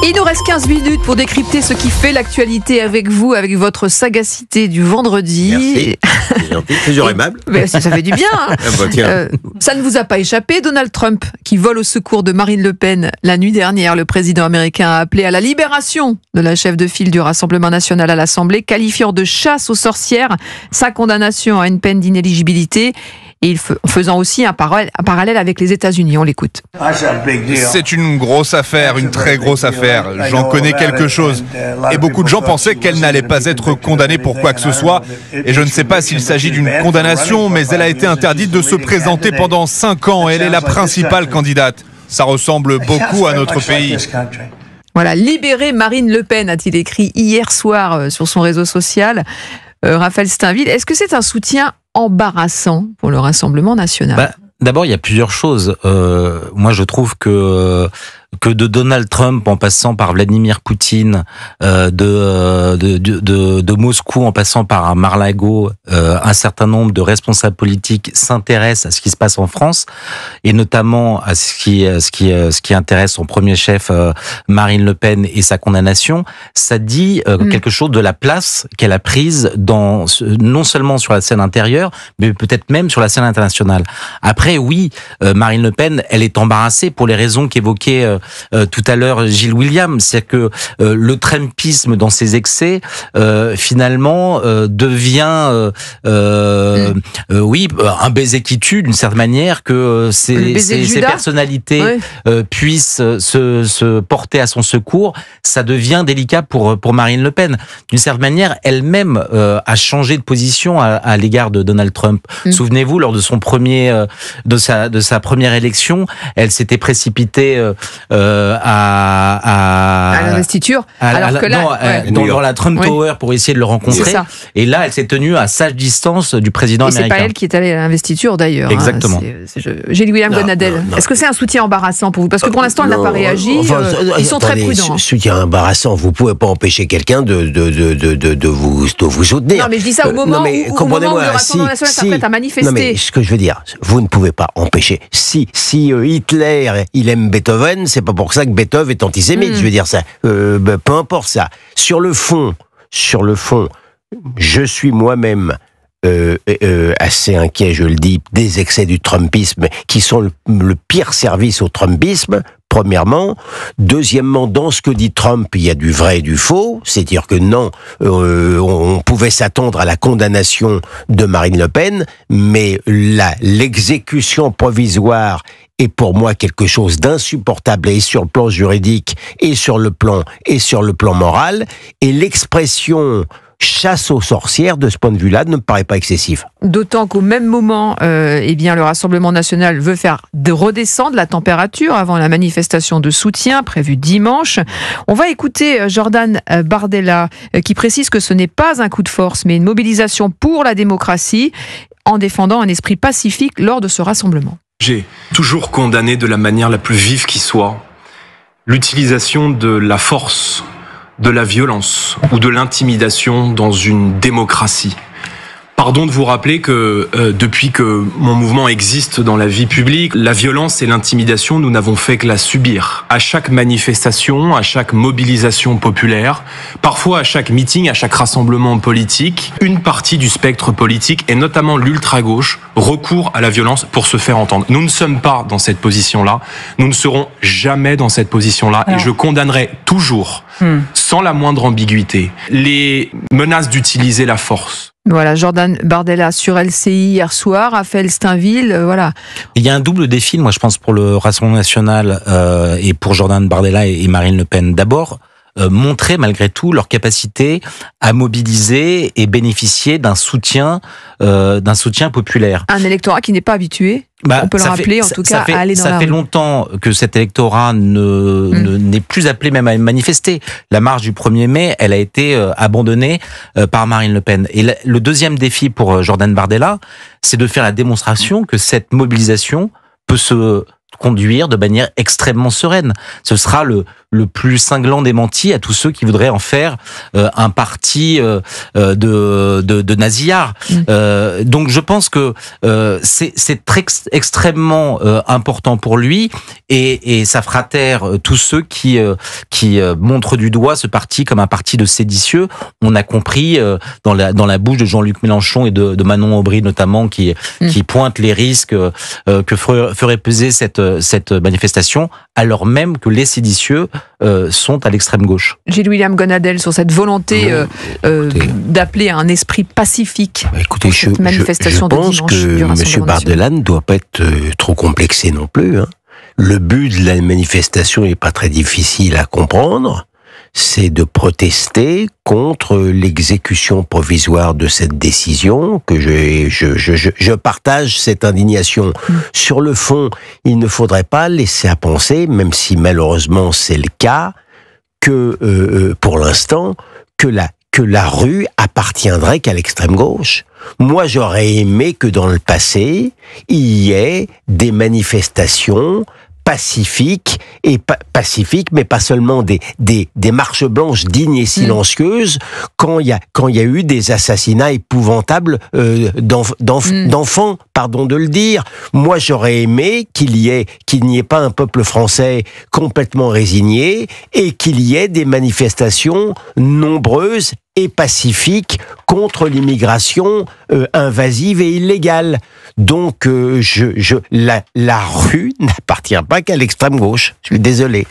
Il nous reste 15 minutes pour décrypter ce qui fait l'actualité avec vous, avec votre sagacité du vendredi. Merci, c'est gentil, c'est toujours aimable. Ça fait du bien. Hein. Ça ne vous a pas échappé, Donald Trump, qui vole au secours de Marine Le Pen. La nuit dernière, le président américain a appelé à la libération de la chef de file du Rassemblement national à l'Assemblée, qualifiant de chasse aux sorcières sa condamnation à une peine d'inéligibilité. Et faisant aussi un parallèle avec les États-Unis. On l'écoute. C'est une grosse affaire, une très grosse affaire. J'en connais quelque chose. Et beaucoup de gens pensaient qu'elle n'allait pas être condamnée pour quoi que ce soit. Et je ne sais pas s'il s'agit d'une condamnation, mais elle a été interdite de se présenter pendant 5 ans. Elle est la principale candidate. Ça ressemble beaucoup à notre pays. Voilà, libérer Marine Le Pen, a-t-il écrit hier soir sur son réseau social. Raphaël Steinville, est-ce que c'est un soutien embarrassant pour le Rassemblement national? D'abord, il y a plusieurs choses. Moi, je trouve que de Donald Trump en passant par Vladimir Poutine, de Moscou en passant par Mar-a-Lago, un certain nombre de responsables politiques s'intéressent à ce qui se passe en France et notamment à ce qui intéresse son premier chef Marine Le Pen et sa condamnation. Ça dit quelque chose de la place qu'elle a prise non seulement sur la scène intérieure, mais peut-être même sur la scène internationale. Après, oui, Marine Le Pen, elle est embarrassée pour les raisons qu'évoquait tout à l'heure Gilles William, c'est que le Trumpisme dans ses excès finalement devient un baiser qui tue d'une certaine manière, que ces personnalités puissent se porter à son secours. Ça devient délicat pour Marine Le Pen. D'une certaine manière, elle-même a changé de position à l'égard de Donald Trump. Souvenez-vous, lors de son de sa première élection, elle s'était précipitée à l'investiture, dans la Trump Tower pour essayer de le rencontrer. Et là, elle s'est tenue à sage distance du président américain. Et c'est pas elle qui est allée à l'investiture d'ailleurs. Exactement. Gilles William Gonadel. Est-ce que c'est un soutien embarrassant pour vous? Parce que pour l'instant, elle n'a pas réagi. Ils sont très prudents. Soutien embarrassant. Vous pouvez pas empêcher quelqu'un de vous soutenir. Non, mais je dis ça au moment où le Rassemblement national s'apprête à manifester. Non, mais ce que je veux dire, vous ne pouvez pas empêcher. Si Hitler, il aime Beethoven, c'est pas pour ça que Beethoven est antisémite. Je veux dire ça. Peu importe ça. Sur le fond, je suis moi-même assez inquiet, je le dis, des excès du Trumpisme qui sont le pire service au Trumpisme. Premièrement. Deuxièmement, dans ce que dit Trump, il y a du vrai et du faux. C'est-à-dire que non, on pouvait s'attendre à la condamnation de Marine Le Pen, mais l'exécution provisoire est pour moi quelque chose d'insupportable, et sur le plan juridique, et sur le plan moral. Et l'expression chasse aux sorcières, de ce point de vue-là, ne me paraît pas excessive. D'autant qu'au même moment, le Rassemblement national veut faire redescendre la température avant la manifestation de soutien prévue dimanche. On va écouter Jordan Bardella qui précise que ce n'est pas un coup de force, mais une mobilisation pour la démocratie en défendant un esprit pacifique lors de ce rassemblement. J'ai toujours condamné de la manière la plus vive qui soit l'utilisation de la force, de la violence ou de l'intimidation dans une démocratie. Pardon de vous rappeler que depuis que mon mouvement existe dans la vie publique, la violence et l'intimidation, nous n'avons fait que la subir. À chaque manifestation, à chaque mobilisation populaire, parfois à chaque meeting, à chaque rassemblement politique, une partie du spectre politique, et notamment l'ultra-gauche, recourt à la violence pour se faire entendre. Nous ne sommes pas dans cette position-là, nous ne serons jamais dans cette position-là, et je condamnerai toujours, sans la moindre ambiguïté, les menaces d'utiliser la force. Voilà, Jordan Bardella sur LCI hier soir, Raphaël Steinville, voilà. Il y a un double défi, moi je pense, pour le Rassemblement national et pour Jordan Bardella et Marine Le Pen. D'abord, montrer malgré tout leur capacité à mobiliser et bénéficier d'un soutien populaire. Un électorat qui n'est pas habitué, on peut le rappeler en tout cas, à aller dans la rue. Ça fait longtemps que cet électorat n'est plus appelé même à manifester. La marche du 1er mai, elle a été abandonnée par Marine Le Pen. Et le deuxième défi pour Jordan Bardella, c'est de faire la démonstration que cette mobilisation peut se conduire de manière extrêmement sereine. Ce sera le le plus cinglant démenti à tous ceux qui voudraient en faire un parti de nasillards. Donc je pense que c'est extrêmement important pour lui et ça fera taire tous ceux qui montrent du doigt ce parti comme un parti de séditieux. On a compris dans la bouche de Jean-Luc Mélenchon et de Manon Aubry notamment qui pointent les risques que ferait peser cette manifestation, alors même que les séditieux sont à l'extrême gauche. Gilles-William Gonadel, sur cette volonté d'appeler à un esprit pacifique. Écoutez, je pense que M. Bardella ne doit pas être trop complexé non plus. Le but de la manifestation n'est pas très difficile à comprendre. C'est de protester contre l'exécution provisoire de cette décision, que je partage cette indignation. Sur le fond, il ne faudrait pas laisser à penser, même si malheureusement c'est le cas, que pour l'instant, que la rue appartiendrait qu'à l'extrême gauche. Moi, j'aurais aimé que dans le passé, il y ait des manifestations pacifiques, mais pas seulement des marches blanches dignes et silencieuses, quand il y a eu des assassinats épouvantables d'enfants, pardon de le dire. Moi, j'aurais aimé qu'il n'y ait pas un peuple français complètement résigné et qu'il y ait des manifestations nombreuses et pacifique contre l'immigration invasive et illégale. Donc, la rue n'appartient pas qu'à l'extrême gauche. Je suis désolé.